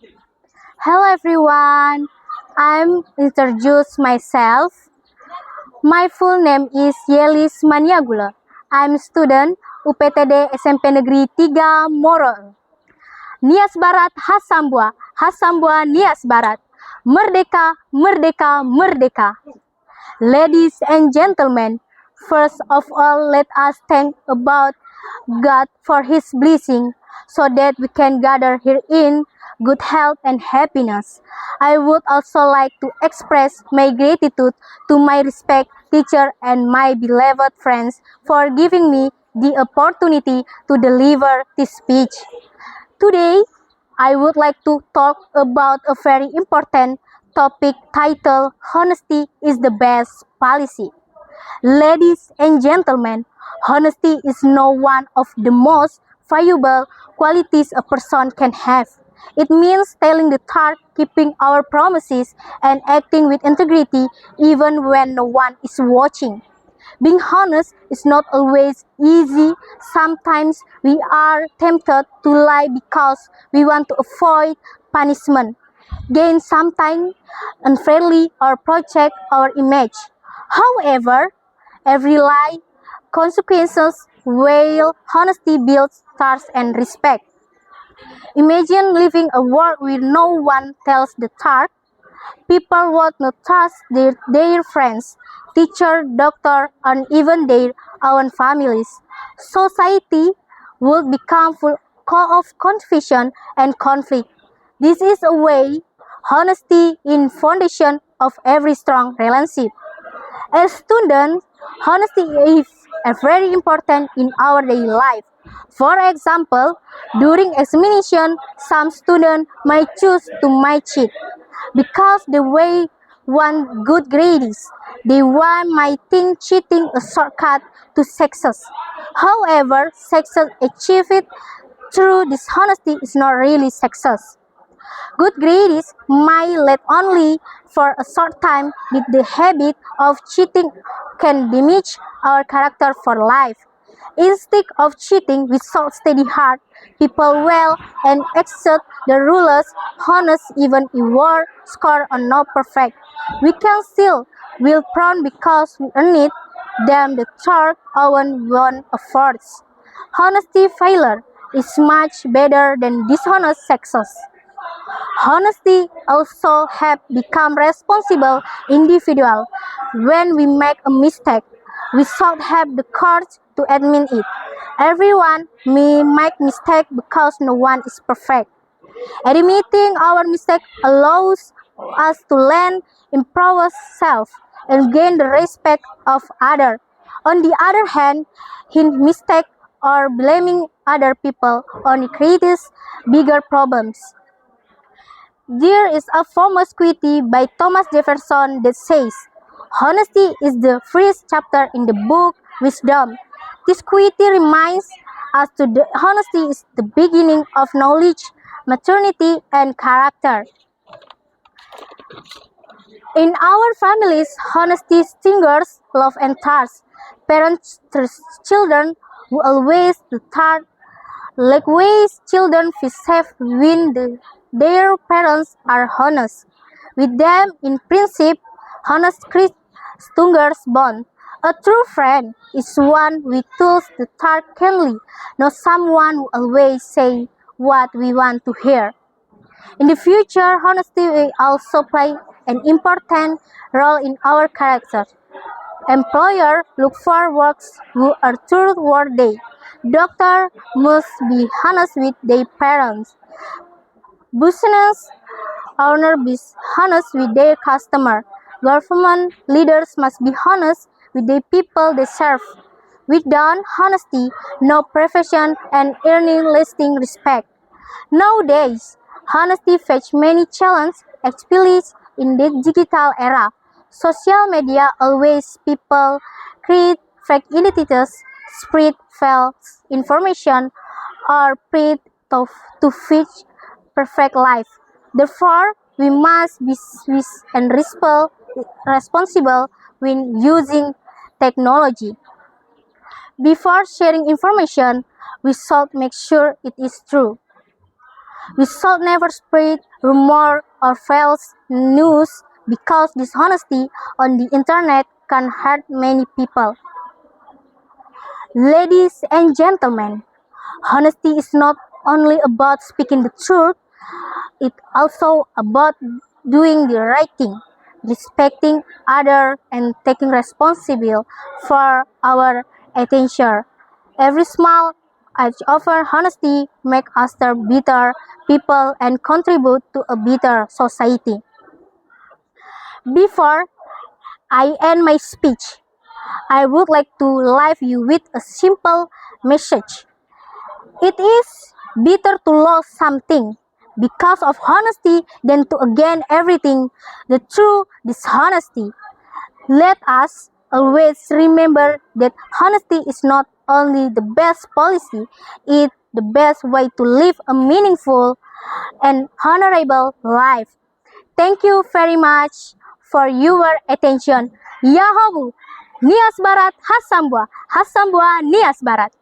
Hello everyone, I'm introduce myself. My full name is Yelis Maniagula. I'm student UPTD SMP Negeri 3 Moro. Nias Barat Hasambua, Hasambua Nias Barat. Merdeka, merdeka, merdeka. Ladies and gentlemen, first of all, let us thank about God for His blessing so that we can gather here in good health and happiness. I would also like to express my gratitude to my respect teacher and my beloved friends for giving me the opportunity to deliver this speech. Today, I would like to talk about a very important topic titled Honesty is the Best Policy. Ladies and gentlemen, honesty is no one of the most valuable qualities a person can have. It means telling the truth, keeping our promises, and acting with integrity even when no one is watching. Being honest is not always easy. Sometimes we are tempted to lie because we want to avoid punishment, gain something unfairly, or protect our image. However, every lie consequences while honesty builds trust and respect. Imagine living a world where no one tells the truth. People would not trust their friends, teacher, doctor, and even their own families. Society would become full of confusion and conflict. This is a way honesty in foundation of every strong relationship. As students, honesty is very important in our daily life. For example, during examination, some students might choose to might cheat because they way want good grades. They want might think cheating a shortcut to success. However, success achieved through dishonesty is not really success. Good grades might lead only for a short time, but the habit of cheating can damage our character for life. Instead of cheating with steady heart, people well and accept the rules, honest even if war score are not perfect. We can still will proud because we earn it, them the third own one efforts. Honesty failure is much better than dishonest success. Honesty also helps become responsible individual. When we make a mistake, we should have the courage to admit it. Everyone may make mistake because no one is perfect. Admitting our mistake allows us to learn, improve ourselves, and gain the respect of others. On the other hand, in mistake or blaming other people only creates bigger problems. There is a famous quote by Thomas Jefferson that says, "Honesty is the first chapter in the book Wisdom." This quote reminds us that honesty is the beginning of knowledge, maturity, and character. In our families, honesty stingers love and trust. Parents trust children who always the truth. Likewise, children feel safe when their parents are honest. With them, in principle, honest creates stronger bond. A true friend is one who tells the truth kindly, not someone who always say what we want to hear. In the future, honesty will also play an important role in our character. Employer look for workers who are trustworthy. Doctor must be honest with their parents. Business owner be honest with their customer. Government leaders must be honest with the people they serve. Without honesty, no profession and earning lasting respect. Nowadays, honesty faces many challenges, especially in the digital era. Social media always people create fake identities, spread false information, or pray to fit perfect life. Therefore, we must be swift and responsible when using technology. Before sharing information, we should make sure it is true. We should never spread rumor or false news because dishonesty on the internet can hurt many people. Ladies and gentlemen, honesty is not only about speaking the truth, it's also about doing the right thing, respecting others, and taking responsibility for our attention. Every small act of honesty makes us a better people and contribute to a better society. Before I end my speech, I would like to leave you with a simple message. It is better to lose something because of honesty than to gain everything the true dishonesty. Let us always remember that honesty is not only the best policy, it's the best way to live a meaningful and honorable life. Thank you very much for your attention. Yahobu, Nias Barat, Hasambua, Hasambua, Nias Barat.